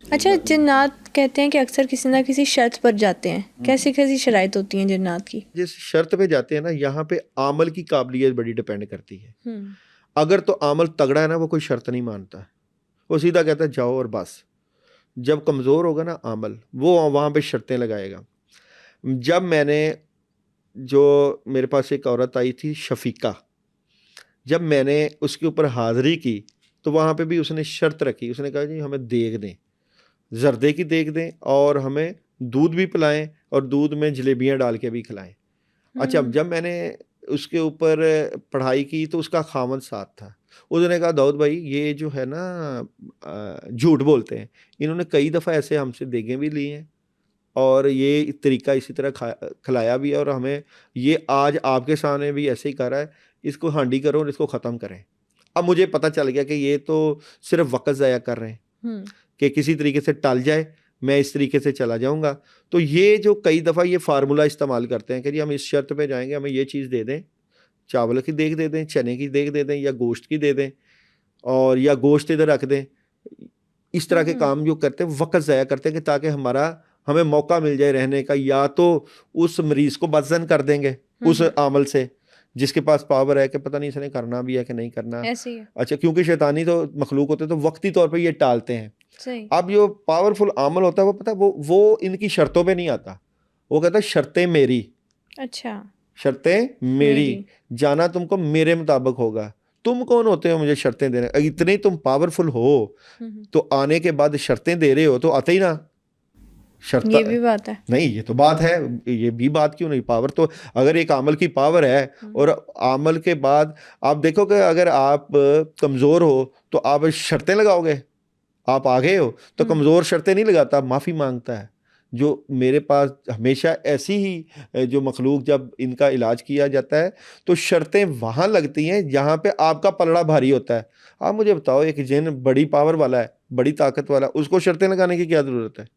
अच्छा, जिन्नात कहते हैं कि अक्सर किसी ना किसी शर्त पर जाते हैं, कैसी कैसी शराइत होती हैं जिन्नात की? जिस शर्त पे जाते हैं ना, यहाँ पे आमल की काबिलियत बड़ी डिपेंड करती है। हम्म। अगर तो आमल तगड़ा है ना, वो कोई शर्त नहीं मानता, वो सीधा कहता है जाओ और बस। जब कमज़ोर होगा ना आमल, वो वहाँ पे शर्तें लगाएगा। जब मैंने जो मेरे पास एक औरत आई थी शफीका, जब मैंने उसके ऊपर हाज़िरी की तो वहाँ पे भी उसने शर्त रखी। उसने कहा जी हमें देग दें, ज़र्दे की देग दें, और हमें दूध भी पिलाएं और दूध में जलेबियाँ डाल के भी खिलाएं। अच्छा, हम्म। जब मैंने उसके ऊपर पढ़ाई की तो उसका ख़ावंद साथ था। उसने कहा दाऊद भाई ये जो है ना झूठ बोलते हैं, इन्होंने कई दफ़ा ऐसे हमसे देगें भी ली हैं और ये तरीका इसी तरह खिलाया भी है, और हमें ये आज आपके सामने भी ऐसे ही कर रहा है, इसको हांडी करो और इसको ख़त्म करें। अब मुझे पता चल गया कि ये तो सिर्फ वक़्त ज़ाया कर रहे हैं हम्म। कि किसी तरीके से टल जाए, मैं इस तरीके से चला जाऊँगा। तो ये जो कई दफ़ा ये फ़ार्मूला इस्तेमाल करते हैं कि जी हम इस शर्त पे जाएँगे, हमें ये चीज़ दे दें, चावल की देग दे दें, चने की देग दे दें या गोश्त की दे दें, और या गोश्त इधर रख दें। इस तरह के हम्म। काम जो करते हैं, वक़्त ज़ाया करते हैं कि ताकि हमें मौका मिल जाए रहने का, या तो उस मरीज़ को बदज़न कर देंगे उस अमल से, जिसके पास पावर है कि पता नहीं इसने करना भी है कि नहीं करना। ऐसे ही है। अच्छा, क्योंकि शैतानी तो मखलूक होते हैं तो वक्ती तौर पे ये टालते हैं। सही। अब जो पावरफुल अमल होता है वो पता है, वो इनकी शर्तों पे नहीं आता। वो कहता है शर्तें मेरी, अच्छा। शर्तें मेरी, मेरी। जाना तुमको मेरे मुताबिक होगा। तुम कौन होते हो मुझे शर्तें देने? इतने ही तुम पावरफुल हो हम्म। तो आने के बाद शर्तें दे रहे हो तो आते ही ना। शर्त ये भी बात है। नहीं, ये तो बात है। ये भी बात क्यों नहीं? पावर तो, अगर एक अमल की पावर है और हम्म। अमल के बाद आप देखो कि अगर आप कमज़ोर हो तो आप शर्तें लगाओगे। आप आ गए हो तो हम्म। कमज़ोर शर्तें नहीं लगाता, माफ़ी मांगता है। जो मेरे पास हमेशा ऐसी ही जो मखलूक जब इनका इलाज किया जाता है तो शर्तें वहाँ लगती हैं जहाँ पे आपका पलड़ा भारी होता है। आप मुझे बताओ, एक जिन बड़ी पावर वाला है, बड़ी ताकत वाला है, उसको शर्तें लगाने की क्या ज़रूरत है?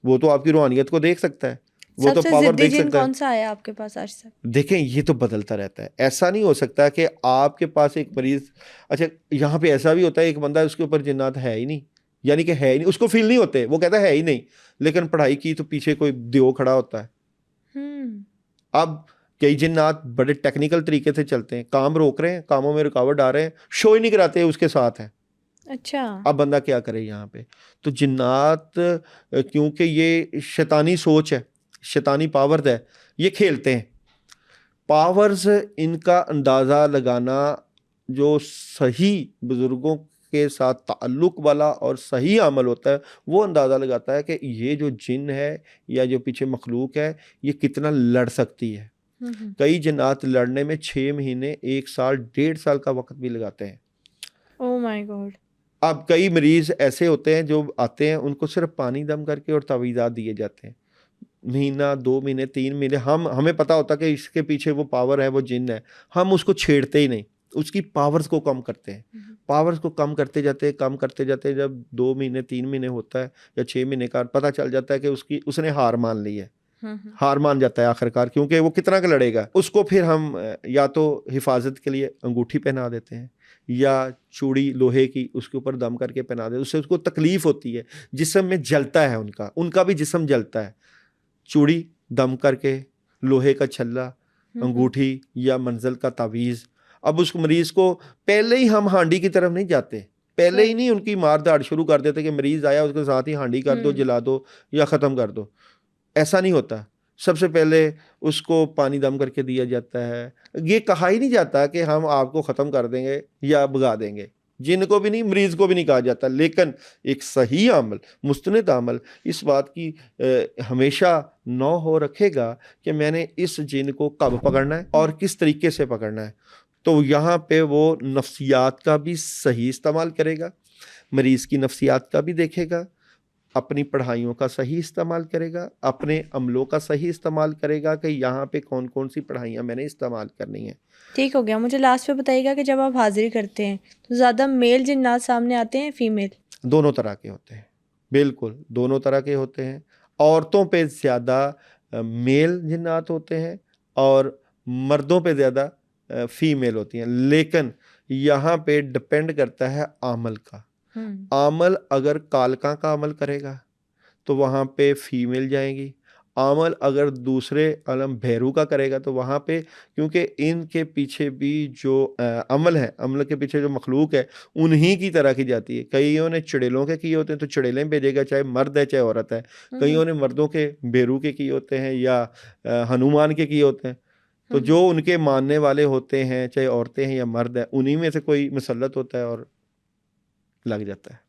वो तो आपकी रूहानियत को देख सकता है, वो तो सबसे पावर जिद्दी देख जिन सकता है। कौन सा आया आपके पास आज तक? देखें, ये तो बदलता रहता है, ऐसा नहीं हो सकता कि आपके पास एक मरीज। अच्छा, यहाँ पे ऐसा भी होता है एक बंदा है उसके ऊपर जिन्नात है ही नहीं, यानी कि है ही नहीं, उसको फील नहीं होते, वो कहता है ही नहीं, लेकिन पढ़ाई की तो पीछे कोई दियो खड़ा होता है। हम्म। अब कई जिन्नात बड़े टेक्निकल तरीके से चलते हैं, काम रोक रहे हैं, कामों में रुकावट डाल रहे हैं, शो ही नहीं कराते, उसके साथ हैं। अच्छा। अब बंदा क्या करे यहाँ पे? तो जिन्नात क्योंकि ये शैतानी सोच है, शैतानी पावर्स है, ये खेलते हैं। पावर्स इनका अंदाज़ा लगाना, जो सही बुज़ुर्गों के साथ ताल्लुक़ वाला और सही अमल होता है, वो अंदाज़ा लगाता है कि ये जो जिन है या जो पीछे मखलूक है, ये कितना लड़ सकती है। हम्म। कई जिन्नात लड़ने में 6 महीने, 1 साल, 1.5 साल का वक़्त भी लगाते हैं। Oh my God. अब कई मरीज़ ऐसे होते हैं जो आते हैं, उनको सिर्फ़ पानी दम करके और तावीज़ात दिए जाते हैं। महीना, 2 महीने, 3 महीने, हमें पता होता है कि इसके पीछे वो पावर है, वो जिन है। हम उसको छेड़ते ही नहीं, उसकी पावर्स को कम करते हैं। पावर्स को कम करते जाते, कम करते जाते, जब 2 महीने, 3 महीने होता है या 6 महीने का, पता चल जाता है कि उसने हार मान ली है। हम्म। हार मान जाता है आखिरकार, क्योंकि वो कितना का लड़ेगा। उसको फिर हम या तो हिफाजत के लिए अंगूठी पहना देते हैं या चूड़ी लोहे की उसके ऊपर दम करके पहना देते हैं। उससे उसको तकलीफ होती है, जिस्म में जलता है, उनका उनका भी जिस्म जलता है। चूड़ी दम करके, लोहे का छल्ला, अंगूठी या मंजिल का तावीज़। अब उस मरीज़ को पहले ही हम हांडी की तरफ नहीं जाते, पहले ही सही। नहीं उनकी मार दाड़ शुरू कर देते कि मरीज़ आया उसके साथ ही हांडी कर दो, जला दो या ख़त्म कर दो। ऐसा नहीं होता। सबसे पहले उसको पानी दम करके दिया जाता है। ये कहा ही नहीं जाता कि हम आपको ख़त्म कर देंगे या भगा देंगे। जिनको भी नहीं, मरीज़ को भी नहीं कहा जाता। लेकिन एक सही अमल, मुस्तनिद अमल इस बात की हमेशा नौ हो रखेगा कि मैंने इस जिन को कब पकड़ना है और किस तरीके से पकड़ना है। तो यहाँ पे वो नफ्सियात का भी सही इस्तेमाल करेगा, मरीज़ की नफ्सियात का भी देखेगा, अपनी पढ़ाइयों का सही इस्तेमाल करेगा, अपने अमलों का सही इस्तेमाल करेगा कि यहाँ पे कौन-कौन सी पढ़ाइयाँ मैंने इस्तेमाल करनी है। ठीक हो गया। मुझे लास्ट पे बताइएगा कि जब आप हाजिरी करते हैं तो ज़्यादा मेल जिन्नात सामने आते हैं, फीमेल? दोनों तरह के होते हैं, बिल्कुल, दोनों तरह के होते हैं। औरतों पे ज़्यादा मेल जिन्नात होते हैं और मर्दों पे ज़्यादा फीमेल होती हैं। लेकिन यहाँ पे डिपेंड करता है अमल का। आमल अगर कालका का अमल करेगा तो वहाँ पे फीमेल जाएंगी। आमल अगर दूसरे अलम भैरू का करेगा तो वहाँ पे, क्योंकि इनके पीछे भी जो अमल है, अमल के पीछे जो मखलूक है उन्हीं की तरह की जाती है। कईयों ने चुड़ैलों के किए होते हैं तो चुड़ैलें भेजेगा, चाहे मर्द है चाहे औरत है। कईयों ने मर्दों के भैरू के किए होते हैं या हनुमान के किए होते हैं। तो जो उनके मानने वाले होते हैं, चाहे औरतें हैं या मर्द हैं, उन्हीं में से कोई मुसल्लत होता है और लग जाता है।